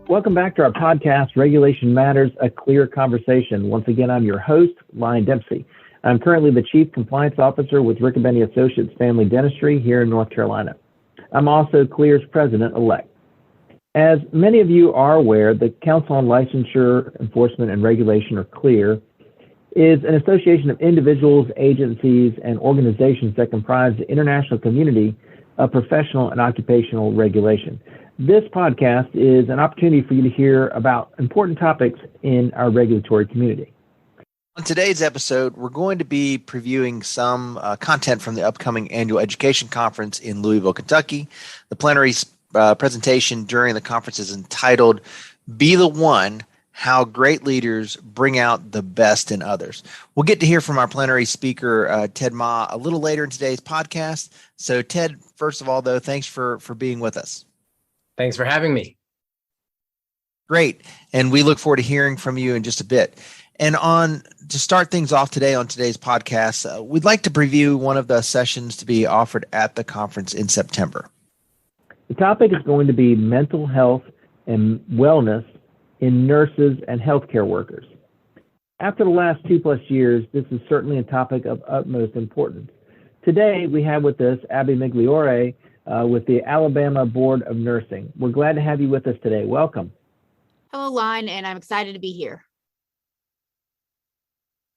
Welcome back to our podcast, Regulation Matters, A Clear Conversation. Once again, I'm your host, Lyon Dempsey. I'm currently the Chief Compliance Officer with Riccobeni Associates Family Dentistry here in North Carolina. I'm also CLEAR's President-elect. As many of you are aware, the Council on Licensure, Enforcement, and Regulation, or CLEAR, is an association of individuals, agencies, and organizations that comprise the international community of professional and occupational regulation. This podcast is an opportunity for you to hear about important topics in our regulatory community. On today's episode, we're going to be previewing some content from the upcoming annual education conference in Louisville, Kentucky. The plenary presentation during the conference is entitled, Be the One, How Great Leaders Bring Out the Best in Others. We'll get to hear from our plenary speaker, Ted Ma, a little later in today's podcast. So Ted, first of all, though, thanks for being with us. Thanks for having me. Great. And we look forward to hearing from you in just a bit. And to start things off today on today's podcast, we'd like to preview one of the sessions to be offered at the conference in September. The topic is going to be mental health and wellness in nurses and healthcare workers. After the last 2+ years, this is certainly a topic of utmost importance. Today, we have with us Abby Migliore with the Alabama Board of Nursing. We're glad to have you with us today. Welcome. Hello, Lon, and I'm excited to be here.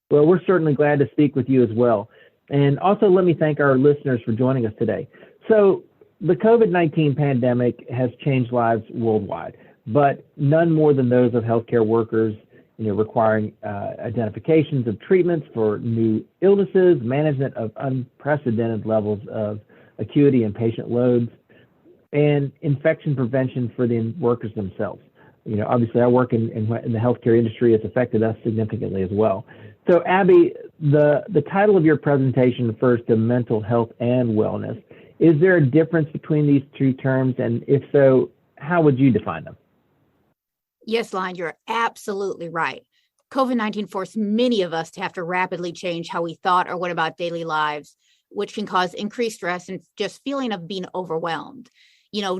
Well, we're certainly glad to speak with you as well. And also, let me thank our listeners for joining us today. So, the COVID-19 pandemic has changed lives worldwide, but none more than those of healthcare workers, requiring identifications of treatments for new illnesses, management of unprecedented levels of acuity and patient loads, and infection prevention for the workers themselves. Obviously, our work in the healthcare industry has affected us significantly as well. So, Abby, the title of your presentation refers to mental health and wellness. Is there a difference between these two terms? And if so, how would you define them? Yes, Lon, you're absolutely right. COVID-19 forced many of us to have to rapidly change how we thought or went about daily lives, which can cause increased stress and just feeling of being overwhelmed.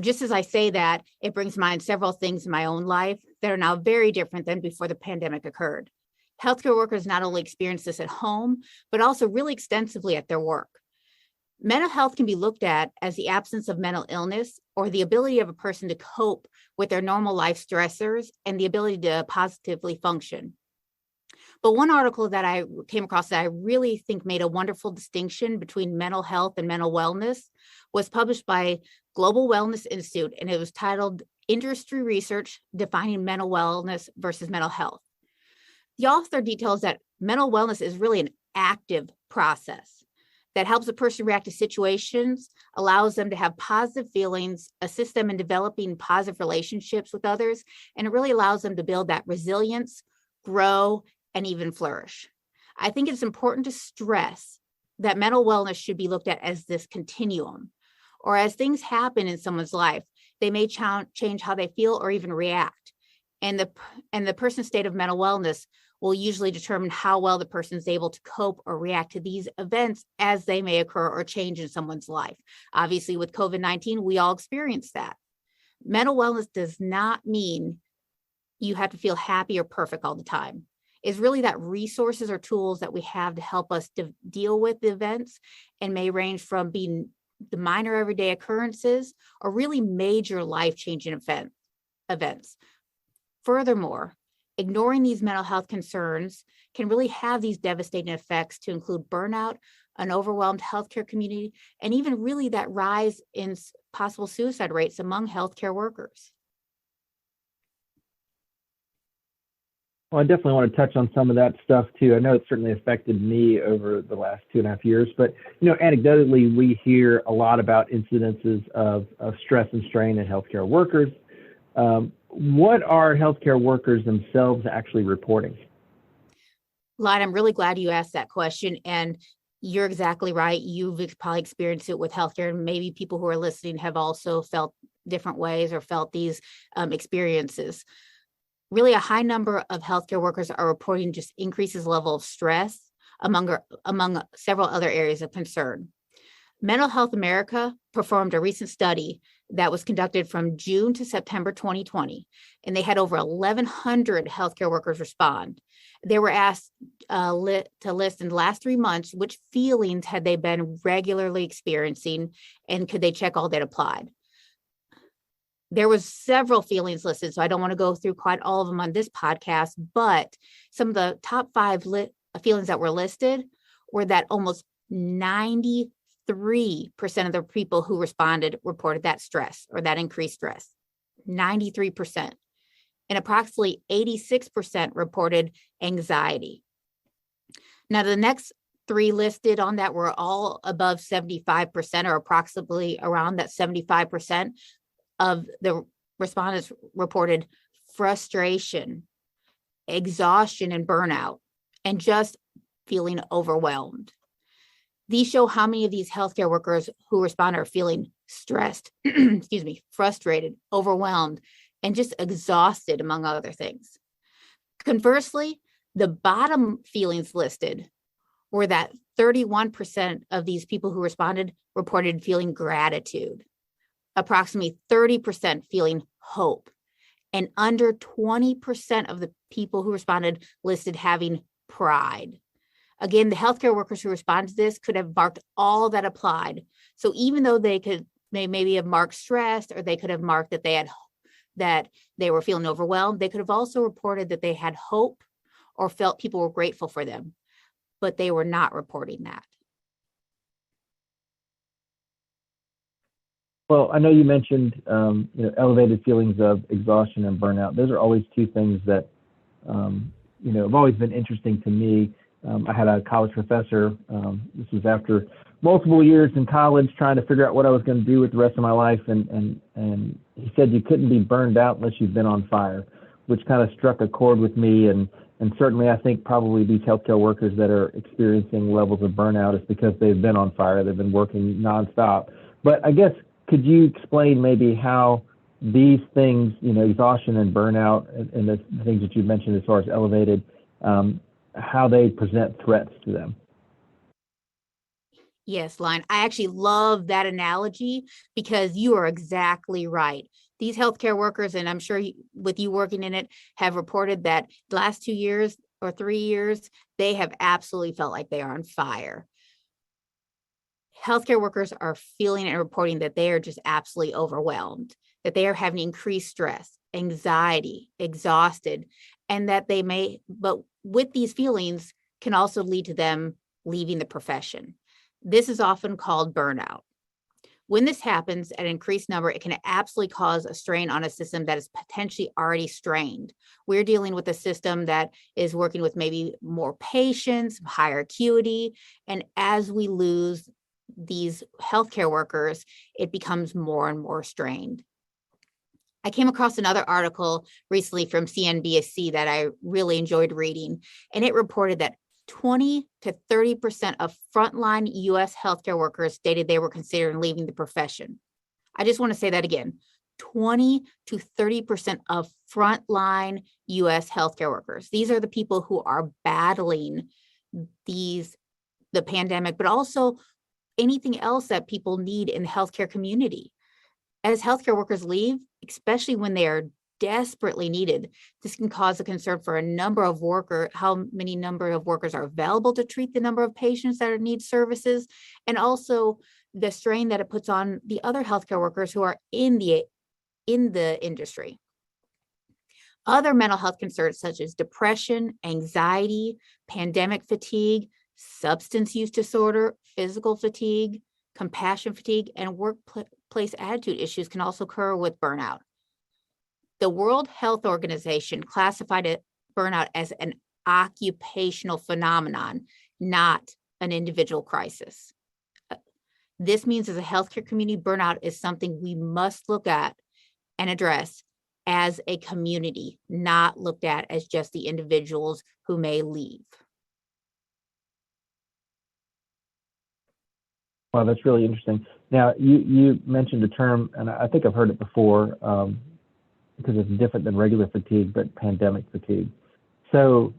Just as I say that, it brings to mind several things in my own life that are now very different than before the pandemic occurred. Healthcare workers not only experience this at home, but also really extensively at their work. Mental health can be looked at as the absence of mental illness or the ability of a person to cope with their normal life stressors and the ability to positively function. But one article that I came across that I really think made a wonderful distinction between mental health and mental wellness was published by Global Wellness Institute, and it was titled Industry Research Defining Mental Wellness versus Mental Health. The author details that mental wellness is really an active process that helps a person react to situations, allows them to have positive feelings, assists them in developing positive relationships with others, and it really allows them to build that resilience, grow, and even flourish. I think it's important to stress that mental wellness should be looked at as this continuum, or as things happen in someone's life, they may change how they feel or even react. And the person's state of mental wellness will usually determine how well the person is able to cope or react to these events as they may occur or change in someone's life. Obviously, with COVID-19, we all experience that. Mental wellness does not mean you have to feel happy or perfect all the time. It's really that resources or tools that we have to help us to deal with the events, and may range from being the minor everyday occurrences or really major life-changing events. Furthermore, ignoring these mental health concerns can really have these devastating effects to include burnout, an overwhelmed healthcare community, and even really that rise in possible suicide rates among healthcare workers. Well, I definitely want to touch on some of that stuff too. I know it's certainly affected me over the last 2.5 years, but anecdotally, we hear a lot about incidences of stress and strain in healthcare workers. What are healthcare workers themselves actually reporting? Lon, I'm really glad you asked that question, and you're exactly right. You've probably experienced it with healthcare, and maybe people who are listening have also felt different ways or felt these experiences. Really, a high number of healthcare workers are reporting just increases level of stress among several other areas of concern. Mental Health America performed a recent study that was conducted from June to September 2020, and they had over 1,100 healthcare workers respond. They were asked to list in the last 3 months which feelings had they been regularly experiencing, and could they check all that applied. There was several feelings listed, so I don't want to go through quite all of them on this podcast, but some of the top 5 feelings that were listed were that almost 93% of the people who responded reported that stress or that increased stress. 93%. And approximately 86% reported anxiety. Now, the next 3 listed on that were all above 75%, or approximately around that 75% of the respondents reported frustration, exhaustion, and burnout, and just feeling overwhelmed. These show how many of these healthcare workers who respond are feeling stressed, frustrated, overwhelmed, and just exhausted, among other things. Conversely, the bottom feelings listed were that 31% of these people who responded reported feeling gratitude, approximately 30% feeling hope, and under 20% of the people who responded listed having pride. Again, the healthcare workers who responded to this could have marked all that applied. So even though they maybe have marked stressed, or they could have marked that they were feeling overwhelmed, they could have also reported that they had hope or felt people were grateful for them, but they were not reporting that. Well, I know you mentioned elevated feelings of exhaustion and burnout. Those are always 2 things that have always been interesting to me. I had a college professor. This was after multiple years in college trying to figure out what I was going to do with the rest of my life, and he said you couldn't be burned out unless you've been on fire, which kind of struck a chord with me. And certainly, I think probably these healthcare workers that are experiencing levels of burnout is because they've been on fire. They've been working nonstop. But I guess, could you explain maybe how these things, exhaustion and burnout, and the things that you mentioned as far as elevated, how they present threats to them? Yes, Lion. I actually love that analogy, because you are exactly right. These healthcare workers, and I'm sure with you working in it, have reported that the last 2 years or 3 years, they have absolutely felt like they are on fire. Healthcare workers are feeling and reporting that they are just absolutely overwhelmed, that they are having increased stress, anxiety, exhausted, and that but with these feelings can also lead to them leaving the profession. This is often called burnout. When this happens at an increased number, it can absolutely cause a strain on a system that is potentially already strained. We're dealing with a system that is working with maybe more patients, higher acuity, and as we lose these healthcare workers, it becomes more and more strained. I came across another article recently from CNBC that I really enjoyed reading, and it reported that 20 to 30% of frontline U.S. healthcare workers stated they were considering leaving the profession. I just want to say that again. 20 to 30% of frontline U.S. healthcare workers. These are the people who are battling the pandemic, but also anything else that people need in the healthcare community. As healthcare workers leave, especially when they are desperately needed, this can cause a concern for how many number of workers are available to treat the number of patients that need services, and also the strain that it puts on the other healthcare workers who are in the industry. Other mental health concerns such as depression, anxiety, pandemic fatigue, substance use disorder, physical fatigue, compassion fatigue, and workplace attitude issues can also occur with burnout. The World Health Organization classified burnout as an occupational phenomenon, not an individual crisis. This means as a healthcare community, burnout is something we must look at and address as a community, not looked at as just the individuals who may leave. Wow, that's really interesting. Now, you mentioned a term, and I think I've heard it before, because it's different than regular fatigue, but pandemic fatigue. So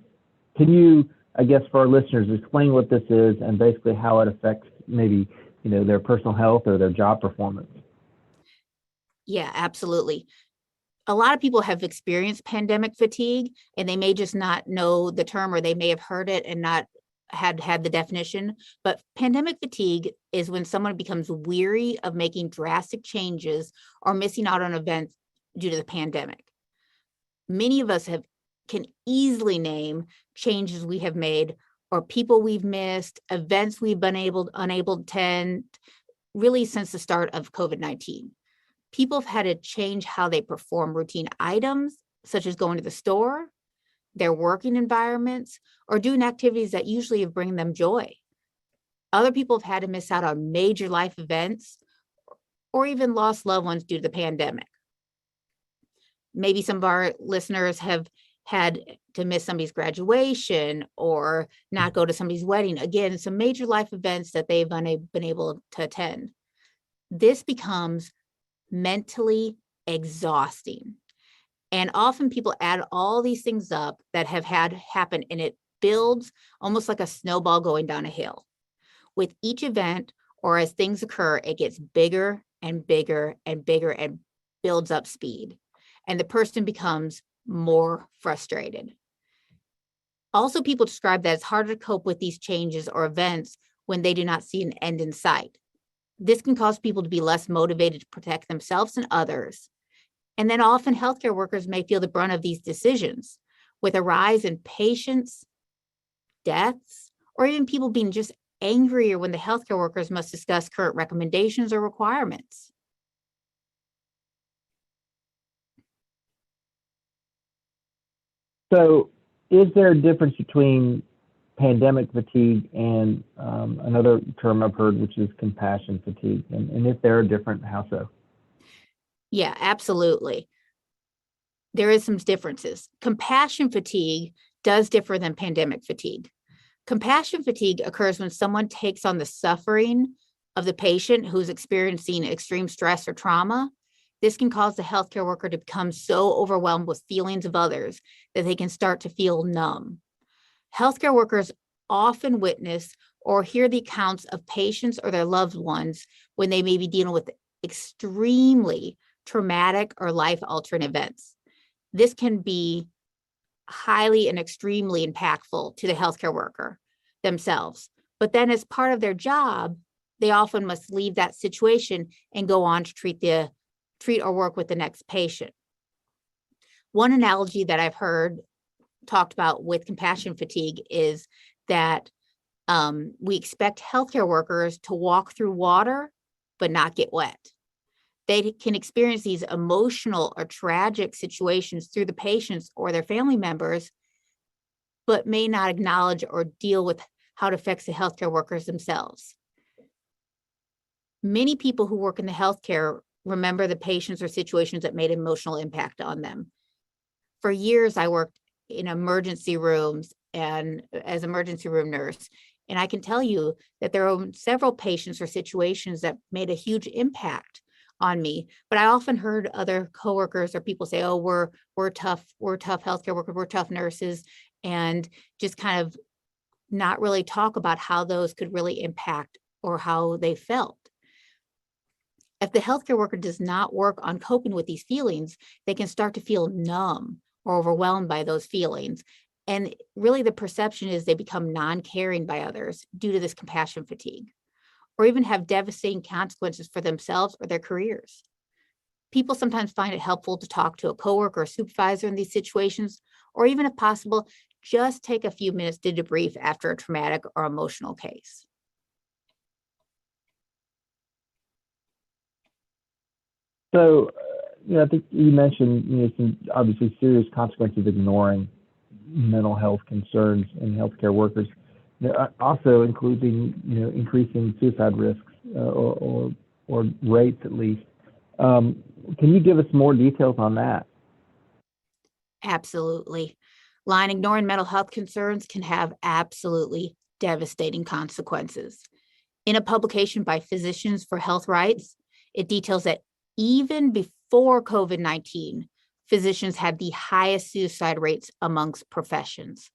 can you, I guess, for our listeners, explain what this is and basically how it affects maybe, their personal health or their job performance? Yeah, absolutely. A lot of people have experienced pandemic fatigue, and they may just not know the term, or they may have heard it and not had the definition. But pandemic fatigue is when someone becomes weary of making drastic changes or missing out on events due to the pandemic. Many of us can easily name changes we have made, or people we've missed, events we've been unable to attend, really since the start of COVID-19. People have had to change how they perform routine items, such as going to the store, their working environments, or doing activities that usually bring them joy. Other people have had to miss out on major life events or even lost loved ones due to the pandemic. Maybe some of our listeners have had to miss somebody's graduation or not go to somebody's wedding. Again, some major life events that they've been able to attend. This becomes mentally exhausting. And often people add all these things up that have had happen, and it builds almost like a snowball going down a hill. With each event, or as things occur, it gets bigger and bigger and bigger and builds up speed. And the person becomes more frustrated. Also, people describe that it's harder to cope with these changes or events when they do not see an end in sight. This can cause people to be less motivated to protect themselves and others. And then often healthcare workers may feel the brunt of these decisions, with a rise in patients, deaths, or even people being just angrier when the healthcare workers must discuss current recommendations or requirements. So, is there a difference between pandemic fatigue and another term I've heard, which is compassion fatigue? And if they're different, how so? Yeah, absolutely. There is some differences. Compassion fatigue does differ than pandemic fatigue. Compassion fatigue occurs when someone takes on the suffering of the patient who's experiencing extreme stress or trauma. This can cause the healthcare worker to become so overwhelmed with feelings of others that they can start to feel numb. Healthcare workers often witness or hear the accounts of patients or their loved ones when they may be dealing with extremely traumatic or life-altering events. This can be highly and extremely impactful to the healthcare worker themselves. But then as part of their job, they often must leave that situation and go on to treat or work with the next patient. One analogy that I've heard talked about with compassion fatigue is that we expect healthcare workers to walk through water, but not get wet. They can experience these emotional or tragic situations through the patients or their family members, but may not acknowledge or deal with how it affects the healthcare workers themselves. Many people who work in the healthcare remember the patients or situations that made an emotional impact on them. For years, I worked in emergency rooms and as emergency room nurse. And I can tell you that there are several patients or situations that made a huge impact on me. But I often heard other coworkers or people say, "Oh, we're tough healthcare workers, we're tough nurses," and just kind of not really talk about how those could really impact or how they felt. If the healthcare worker does not work on coping with these feelings, they can start to feel numb or overwhelmed by those feelings. And really the perception is they become non-caring by others due to this compassion fatigue, or even have devastating consequences for themselves or their careers. People sometimes find it helpful to talk to a coworker or supervisor in these situations, or even if possible, just take a few minutes to debrief after a traumatic or emotional case. So, I think you mentioned, some obviously serious consequences of ignoring mental health concerns in healthcare workers. There are also including, increasing suicide risks or rates at least. Can you give us more details on that? Absolutely. Ignoring mental health concerns can have absolutely devastating consequences. In a publication by Physicians for Health Rights, it details that even before COVID-19, physicians had the highest suicide rates amongst professions.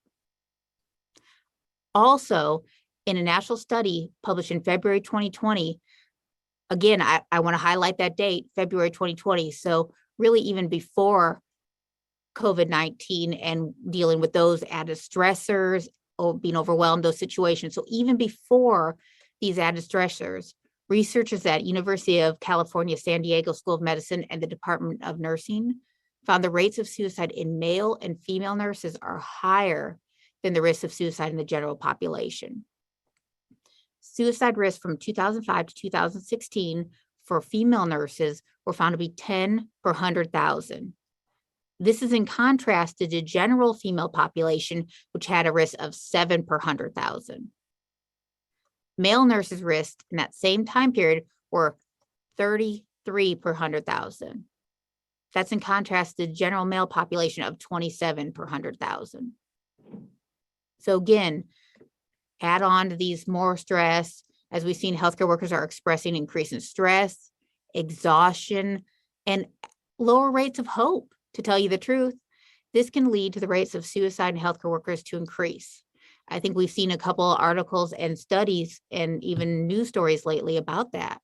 Also, in a national study published in February 2020, Again, I want to highlight that date, February 2020. So really even before COVID-19 and dealing with those added stressors or being overwhelmed, those situations. So even before these added stressors, researchers at University of California, San Diego School of Medicine and the Department of Nursing found the rates of suicide in male and female nurses are higher than the risk of suicide in the general population. Suicide risks from 2005 to 2016 for female nurses were found to be 10 per 100,000. This is in contrast to the general female population, which had a risk of 7 per 100,000. Male nurses' risks in that same time period were 33 per 100,000. That's in contrast to the general male population of 27 per 100,000. So again, add on to these more stress, as we've seen healthcare workers are expressing increase in stress, exhaustion, and lower rates of hope. To tell you the truth, this can lead to the rates of suicide in healthcare workers to increase. I think we've seen a couple of articles and studies and even news stories lately about that.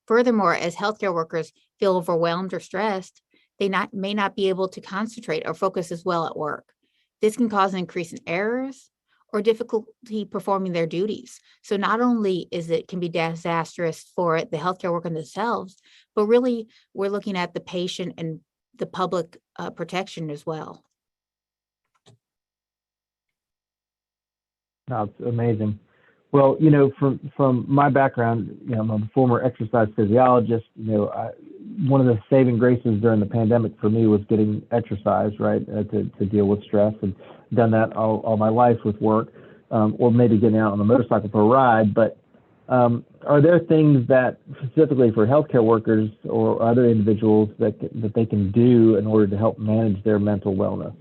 Furthermore, as healthcare workers feel overwhelmed or stressed, they may not be able to concentrate or focus as well at work. This can cause an increase in errors or difficulty performing their duties. So not only can be disastrous for the healthcare worker themselves, but really we're looking at the patient and the public protection as well. That's amazing. Well, from my background, I'm a former exercise physiologist. One of the saving graces during the pandemic for me was getting exercise, right, to deal with stress, and done that all my life with work, or maybe getting out on a motorcycle for a ride. But are there things that specifically for healthcare workers or other individuals that they can do in order to help manage their mental wellness?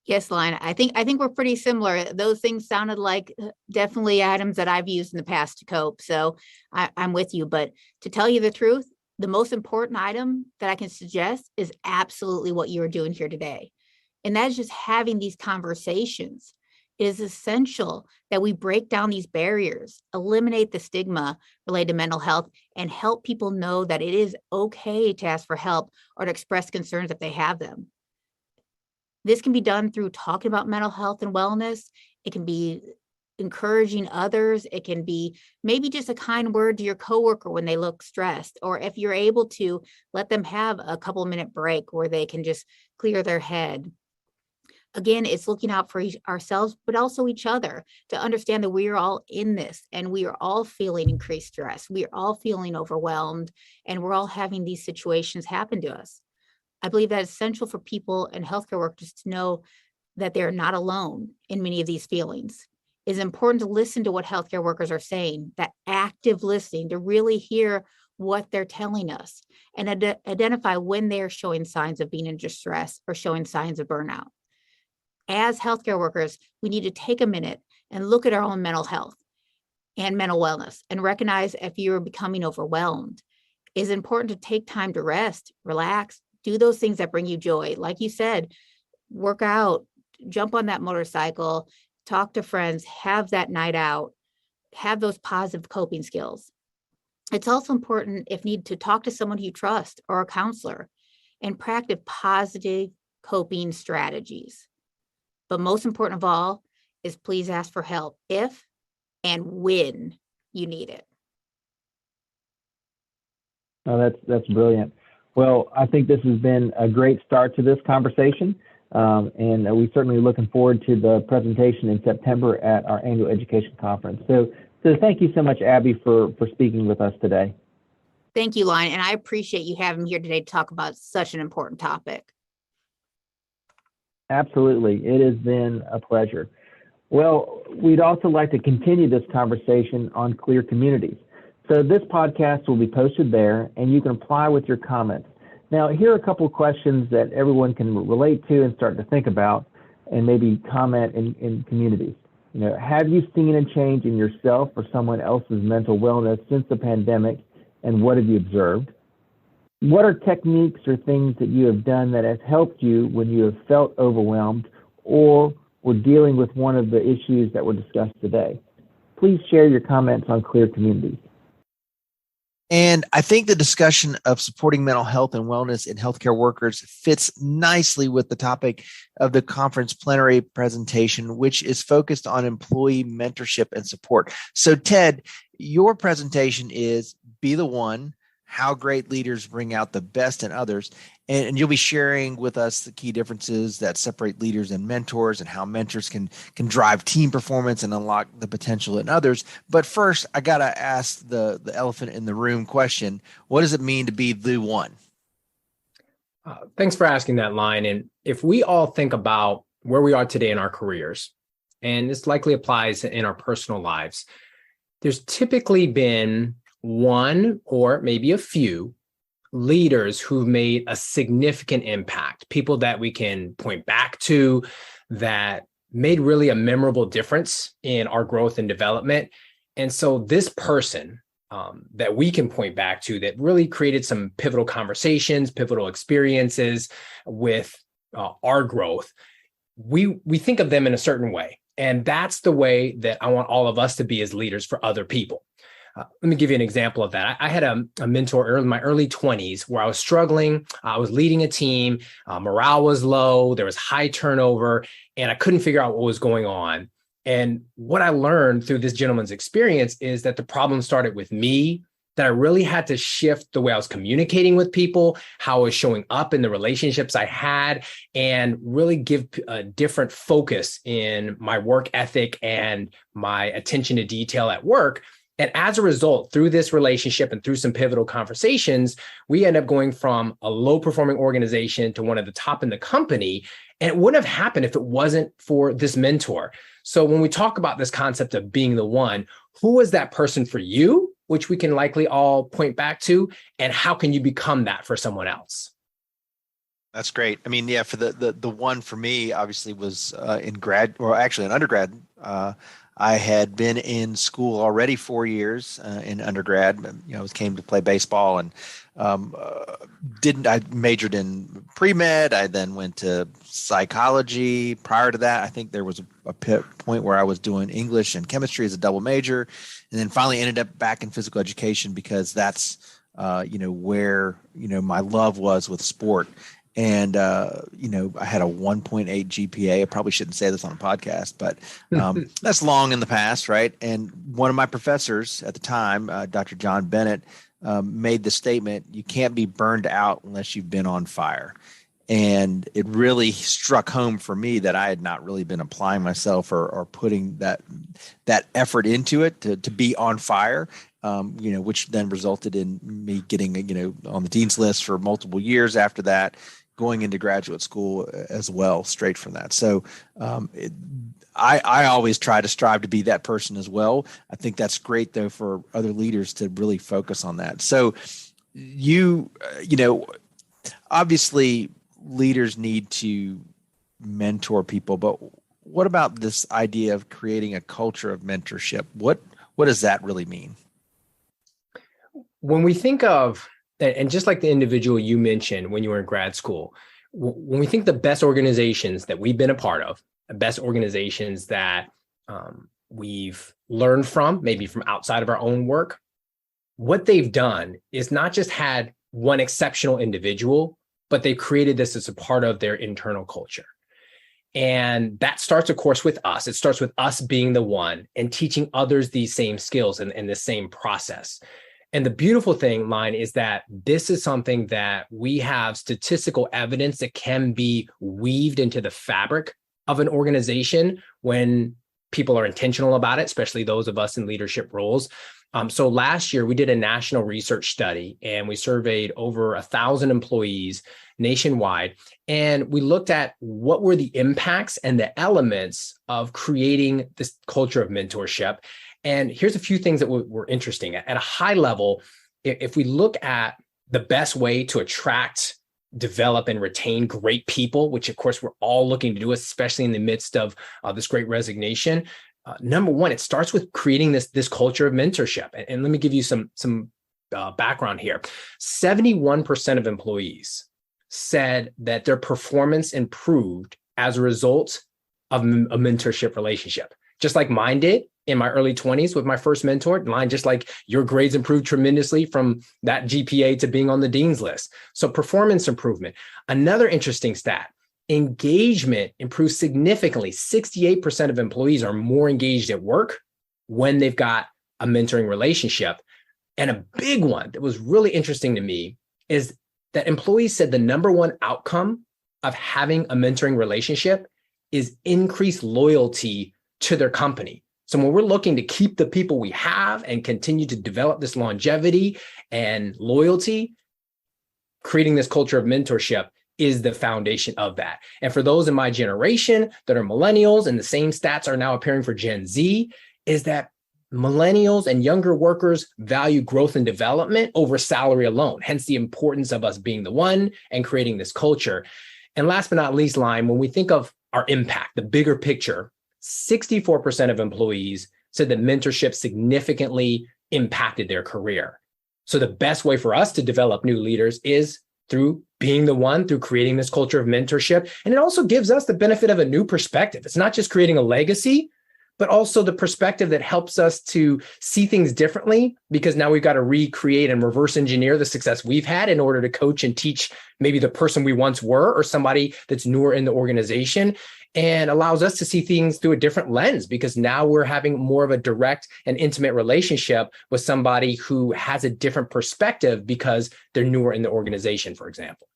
Yes, Lyon, I think we're pretty similar. Those things sounded like definitely items that I've used in the past to cope. So I'm with you. But to tell you the truth, the most important item that I can suggest is absolutely what you are doing here today. And that is just having these conversations. It is essential that we break down these barriers, eliminate the stigma related to mental health, and help people know that it is okay to ask for help or to express concerns if they have them. This can be done through talking about mental health and wellness. It can be encouraging others. It can be maybe just a kind word to your coworker when they look stressed, or if you're able to let them have a couple minute break where they can just clear their head. Again, it's looking out for ourselves, but also each other, to understand that we are all in this and we are all feeling increased stress. We are all feeling overwhelmed, and we're all having these situations happen to us. I believe that it's essential for people and healthcare workers to know that they're not alone in many of these feelings. It's important to listen to what healthcare workers are saying, that active listening, to really hear what they're telling us and identify when they're showing signs of being in distress or showing signs of burnout. As healthcare workers, we need to take a minute and look at our own mental health and mental wellness and recognize if you're becoming overwhelmed. It's important to take time to rest, relax, do those things that bring you joy. Like you said, work out, jump on that motorcycle, talk to friends, have that night out, have those positive coping skills. It's also important, if need, to talk to someone you trust or a counselor and practice positive coping strategies. But most important of all is please ask for help if and when you need it. Oh, that's brilliant. Well, I think this has been a great start to this conversation, and we're certainly looking forward to the presentation in September at our annual education conference. So thank you so much, Abby, for speaking with us today. Thank you, Lyon, and I appreciate you having me here today to talk about such an important topic. Absolutely. It has been a pleasure. Well, we'd also like to continue this conversation on Clear Communities. So this podcast will be posted there, and you can apply with your comments. Now, here are a couple of questions that everyone can relate to and start to think about, and maybe comment in communities. Have you seen a change in yourself or someone else's mental wellness since the pandemic, and what have you observed? What are techniques or things that you have done that has helped you when you have felt overwhelmed or were dealing with one of the issues that were discussed today? please share your comments on Clear Communities. And I think the discussion of supporting mental health and wellness in healthcare workers fits nicely with the topic of the conference plenary presentation, which is focused on employee mentorship and support. So, Ted, your presentation is Be the One, How Great Leaders Bring Out the Best in Others. And you'll be sharing with us the key differences that separate leaders and mentors, and how mentors can drive team performance and unlock the potential in others. But first, I got to ask the elephant in the room question. What does it mean to be the one? Thanks for asking that, Line. And if we all think about where we are today in our careers, and this likely applies in our personal lives, there's typically been one or maybe a few leaders who've made a significant impact, people that we can point back to that made really a memorable difference in our growth and development. And so this person that we can point back to that really created some pivotal conversations, pivotal experiences with our growth, we think of them in a certain way. And that's the way that I want all of us to be as leaders for other people. Let me give you an example of that. I had a mentor in my early 20s where I was struggling. I was leading a team. Morale was low. There was high turnover, and I couldn't figure out what was going on. And what I learned through this gentleman's experience is that the problem started with me, that I really had to shift the way I was communicating with people, how I was showing up in the relationships I had, and really give a different focus in my work ethic and my attention to detail at work. And as a result, through this relationship and through some pivotal conversations, we end up going from a low-performing organization to one of the top in the company. And it wouldn't have happened if it wasn't for this mentor. So when we talk about this concept of being the one, who was that person for you, which we can likely all point back to, and how can you become that for someone else? That's great. I mean, yeah, for the one for me, obviously, was in undergrad. I had been in school already 4 years in undergrad. Came to play baseball, and I majored in pre-med. I then went to psychology. Prior to that, I think there was a point where I was doing English and chemistry as a double major, and then finally ended up back in physical education because that's where my love was with sport. And, I had a 1.8 GPA. I probably shouldn't say this on a podcast, but that's long in the past, right? And one of my professors at the time, Dr. John Bennett, made the statement, you can't be burned out unless you've been on fire. And it really struck home for me that I had not really been applying myself or putting that effort into it to be on fire. Which then resulted in me getting, on the dean's list for multiple years after that, going into graduate school as well, straight from that. So I always try to strive to be that person as well. I think that's great, though, for other leaders to really focus on that. So obviously leaders need to mentor people, but what about this idea of creating a culture of mentorship? What does that really mean? When we think of, and just like the individual you mentioned when you were in grad school, when we think the best organizations that we've been a part of, the best organizations that we've learned from, maybe from outside of our own work, what they've done is not just had one exceptional individual, but they created this as a part of their internal culture. And that starts, of course, with us. It starts with us being the one and teaching others these same skills and the same process. And the beautiful thing, Line, is that this is something that we have statistical evidence that can be weaved into the fabric of an organization when people are intentional about it, especially those of us in leadership roles. So last year, we did a national research study, and we surveyed over 1,000 employees nationwide. And we looked at what were the impacts and the elements of creating this culture of mentorship. And here's a few things that were interesting. At a high level, if we look at the best way to attract, develop, and retain great people, which of course we're all looking to do, especially in the midst of this great resignation, number one, it starts with creating this culture of mentorship. And let me give you some background here. 71% of employees said that their performance improved as a result of a mentorship relationship. Just like mine did, in my early 20s with my first mentor, line just like your grades improved tremendously from that GPA to being on the dean's list. So performance improvement. Another interesting stat, engagement improves significantly. 68% of employees are more engaged at work when they've got a mentoring relationship. And a big one that was really interesting to me is that employees said the number one outcome of having a mentoring relationship is increased loyalty to their company. So when we're looking to keep the people we have and continue to develop this longevity and loyalty, creating this culture of mentorship is the foundation of that. And for those in my generation that are millennials, and the same stats are now appearing for Gen Z, is that millennials and younger workers value growth and development over salary alone, hence the importance of us being the one and creating this culture. And last but not least, Lime, when we think of our impact, the bigger picture, 64% of employees said that mentorship significantly impacted their career. So the best way for us to develop new leaders is through being the one, through creating this culture of mentorship. And it also gives us the benefit of a new perspective. It's not just creating a legacy, but also the perspective that helps us to see things differently, because now we've got to recreate and reverse engineer the success we've had in order to coach and teach maybe the person we once were or somebody that's newer in the organization, and allows us to see things through a different lens, because now we're having more of a direct and intimate relationship with somebody who has a different perspective because they're newer in the organization, for example.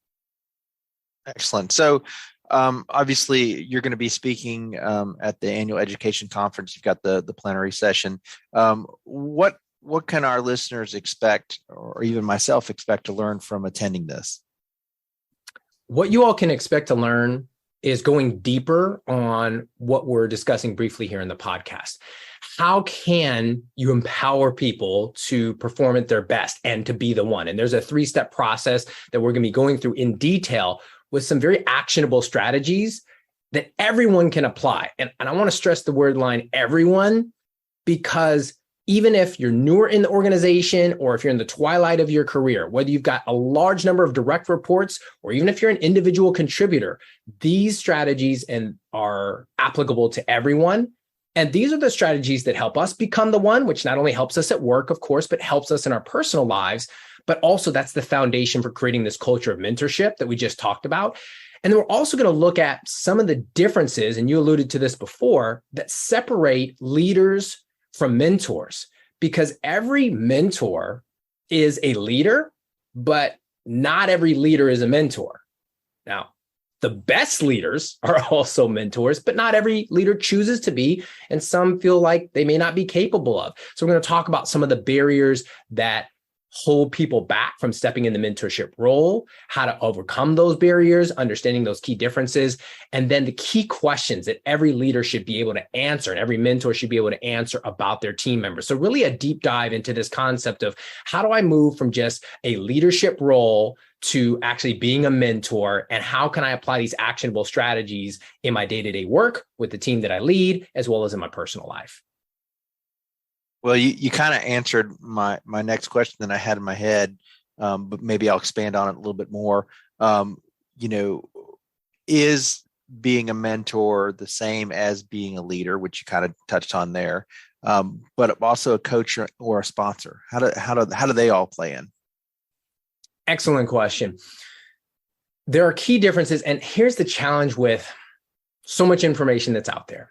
Excellent. So obviously, you're going to be speaking at the annual education conference. You've got the plenary session. What can our listeners expect, or even myself expect, to learn from attending this? What you all can expect to learn is going deeper on what we're discussing briefly here in the podcast. How can you empower people to perform at their best and to be the one? And there's a 3-step process that we're going to be going through in detail with some very actionable strategies that everyone can apply. And I want to stress the word line, everyone, because even if you're newer in the organization, or if you're in the twilight of your career, whether you've got a large number of direct reports, or even if you're an individual contributor, these strategies are applicable to everyone. And these are the strategies that help us become the one, which not only helps us at work, of course, but helps us in our personal lives. But also that's the foundation for creating this culture of mentorship that we just talked about. And then we're also going to look at some of the differences, and you alluded to this before, that separate leaders from mentors, because every mentor is a leader, but not every leader is a mentor. Now, the best leaders are also mentors, but not every leader chooses to be, and some feel like they may not be capable of. So we're going to talk about some of the barriers that hold people back from stepping in the mentorship role, how to overcome those barriers, understanding those key differences, and then the key questions that every leader should be able to answer and every mentor should be able to answer about their team members. So really a deep dive into this concept of how do I move from just a leadership role to actually being a mentor, and how can I apply these actionable strategies in my day-to-day work with the team that I lead, as well as in my personal life. Well, you kind of answered my next question that I had in my head, but maybe I'll expand on it a little bit more. Is being a mentor the same as being a leader, which you kind of touched on there, but also a coach or a sponsor? How do they all play in? Excellent question. There are key differences, and here's the challenge with so much information that's out there.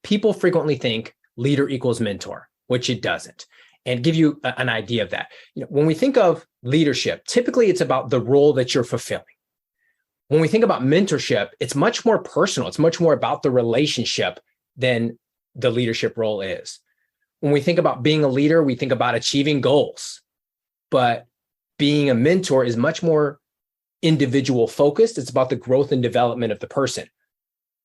People frequently think leader equals mentor, which it doesn't. And give you an idea of that. When we think of leadership, typically it's about the role that you're fulfilling. When we think about mentorship, it's much more personal. It's much more about the relationship than the leadership role is. When we think about being a leader, we think about achieving goals. But being a mentor is much more individual focused. It's about the growth and development of the person.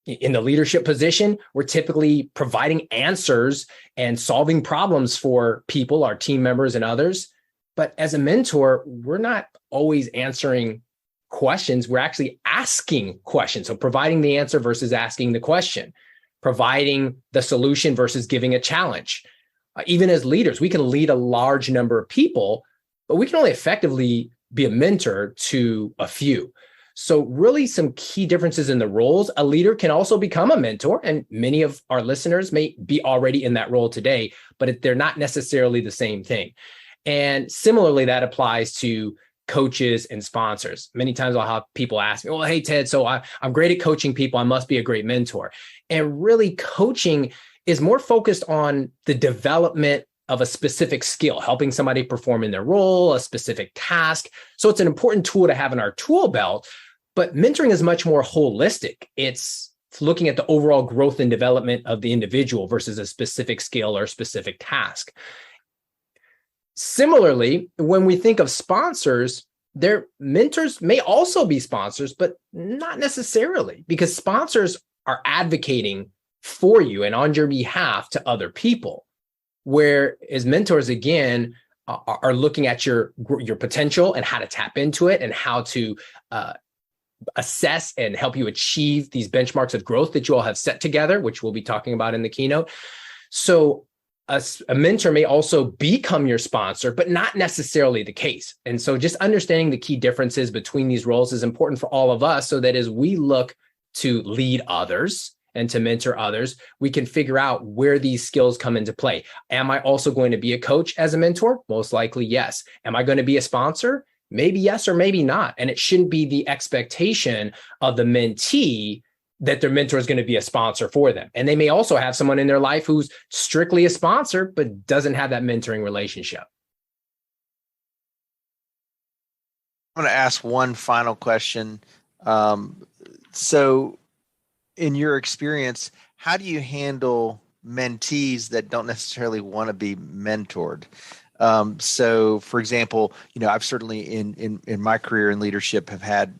In the leadership position, we're typically providing answers and solving problems for people, our team members and others. But as a mentor, we're not always answering questions. We're actually asking questions. So providing the answer versus asking the question, providing the solution versus giving a challenge. Even as leaders, we can lead a large number of people, but we can only effectively be a mentor to a few. So really some key differences in the roles. A leader can also become a mentor, and many of our listeners may be already in that role today, but they're not necessarily the same thing. And similarly, that applies to coaches and sponsors. Many times I'll have people ask me, well, hey, Ted, so I'm great at coaching people. I must be a great mentor. And really coaching is more focused on the development of a specific skill, helping somebody perform in their role, a specific task. So it's an important tool to have in our tool belt, but mentoring is much more holistic. It's looking at the overall growth and development of the individual versus a specific skill or specific task. Similarly, when we think of sponsors, their mentors may also be sponsors, but not necessarily, because sponsors are advocating for you and on your behalf to other people. Whereas mentors, again, are looking at your potential and how to tap into it and how to assess and help you achieve these benchmarks of growth that you all have set together, which we'll be talking about in the keynote. So a mentor may also become your sponsor, but not necessarily the case. And so just understanding the key differences between these roles is important for all of us, so that as we look to lead others and to mentor others, we can figure out where these skills come into play. Am I also going to be a coach as a mentor? Most likely, yes. Am I going to be a sponsor? Maybe yes, or maybe not. And it shouldn't be the expectation of the mentee that their mentor is going to be a sponsor for them. And they may also have someone in their life who's strictly a sponsor, but doesn't have that mentoring relationship. I'm going to ask one final question. So in your experience, how do you handle mentees that don't necessarily want to be mentored? So for example, I've certainly in my career in leadership have had,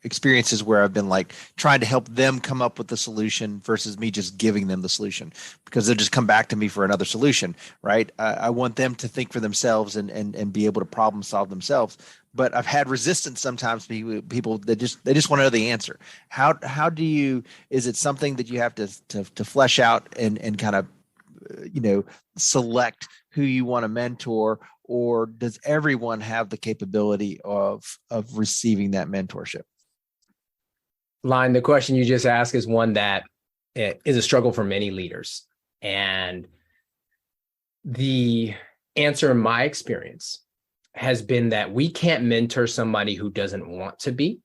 experiences where I've been like trying to help them come up with the solution versus me just giving them the solution, because they'll just come back to me for another solution, right? I want them to think for themselves and be able to problem solve themselves. But I've had resistance sometimes, people that they just want to know the answer. How do you, is it something that you have to flesh out and kind of, select who you want to mentor, or does everyone have the capability of receiving that mentorship? Line, the question you just asked is one that is a struggle for many leaders. And the answer in my experience has been that we can't mentor somebody who doesn't want to be,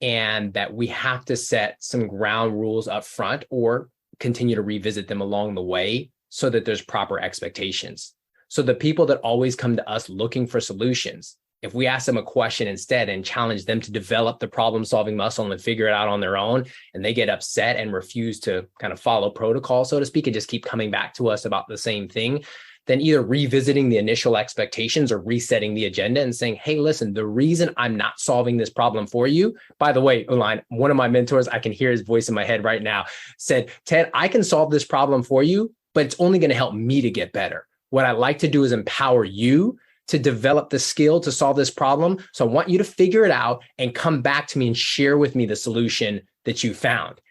and that we have to set some ground rules up front or continue to revisit them along the way so that there's proper expectations. So the people that always come to us looking for solutions, if we ask them a question instead and challenge them to develop the problem-solving muscle and figure it out on their own, and they get upset and refuse to kind of follow protocol, so to speak, and just keep coming back to us about the same thing, then either revisiting the initial expectations or resetting the agenda and saying, hey, listen, the reason I'm not solving this problem for you, by the way, Uline, one of my mentors, I can hear his voice in my head right now, said, Ted, I can solve this problem for you, but it's only going to help me to get better. What I like to do is empower you to develop the skill to solve this problem. So I want you to figure it out and come back to me and share with me the solution that you found.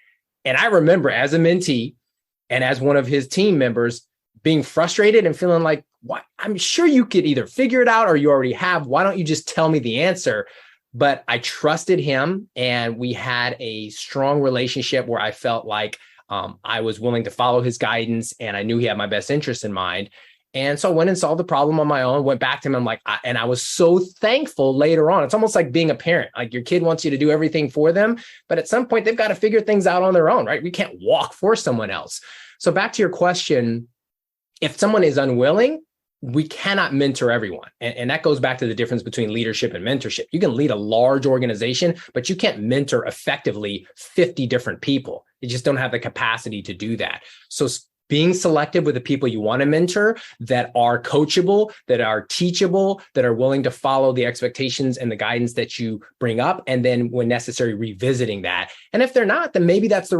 And I remember as a mentee and as one of his team members being frustrated and feeling like, what? I'm sure you could either figure it out or you already have. Why don't you just tell me the answer? But I trusted him, and we had a strong relationship where I felt like I was willing to follow his guidance, and I knew he had my best interest in mind. And so I went and solved the problem on my own, went back to him. I'm like, and I was so thankful later on. It's almost like being a parent. Like your kid wants you to do everything for them, but at some point they've got to figure things out on their own, right? We can't walk for someone else. So back to your question, if someone is unwilling, we cannot mentor everyone. And that goes back to the difference between leadership and mentorship. You can lead a large organization, but you can't mentor effectively 50 different people. You just don't have the capacity to do that. So being selective with the people you want to mentor that are coachable, that are teachable, that are willing to follow the expectations and the guidance that you bring up, and then when necessary, revisiting that. And if they're not, then maybe that's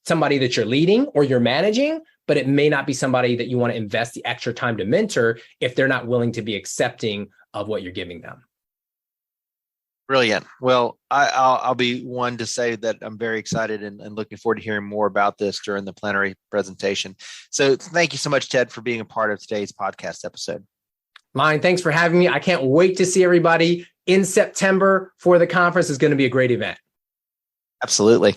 somebody that you're leading or you're managing, but it may not be somebody that you want to invest the extra time to mentor if they're not willing to be accepting of what you're giving them. Brilliant. Well, I'll be one to say that I'm very excited and looking forward to hearing more about this during the plenary presentation. So thank you so much, Ted, for being a part of today's podcast episode. Line, thanks for having me. I can't wait to see everybody in September for the conference. Is going to be a great event. Absolutely.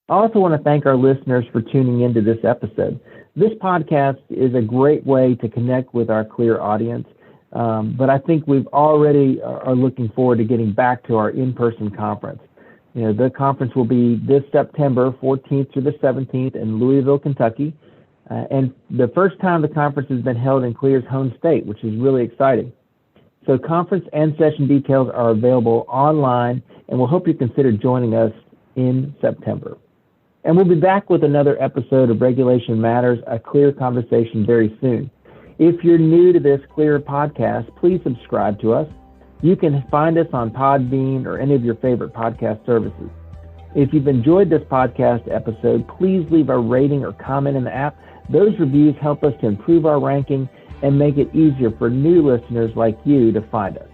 I also want to thank our listeners for tuning into this episode. This podcast is a great way to connect with our CLEAR audience, but I think we've already are looking forward to getting back to our in-person conference. The conference will be this September 14th through the 17th in Louisville, Kentucky, and the first time the conference has been held in CLEAR's home state, which is really exciting. So conference and session details are available online, and we'll hope you consider joining us in September. And we'll be back with another episode of Regulation Matters, a CLEAR conversation very soon. If you're new to this CLEAR podcast, please subscribe to us. You can find us on Podbean or any of your favorite podcast services. If you've enjoyed this podcast episode, please leave a rating or comment in the app. Those reviews help us to improve our ranking and make it easier for new listeners like you to find us.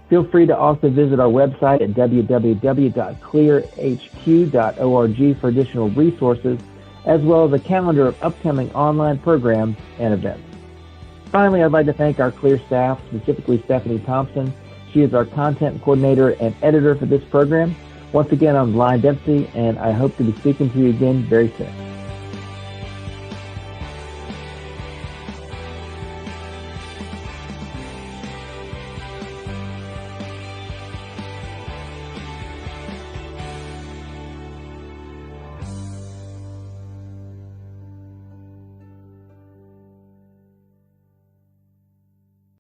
Feel free to also visit our website at www.clearhq.org for additional resources, as well as a calendar of upcoming online programs and events. Finally, I'd like to thank our CLEAR staff, specifically Stephanie Thompson. She is our content coordinator and editor for this program. Once again, I'm Lyon Dempsey, and I hope to be speaking to you again very soon.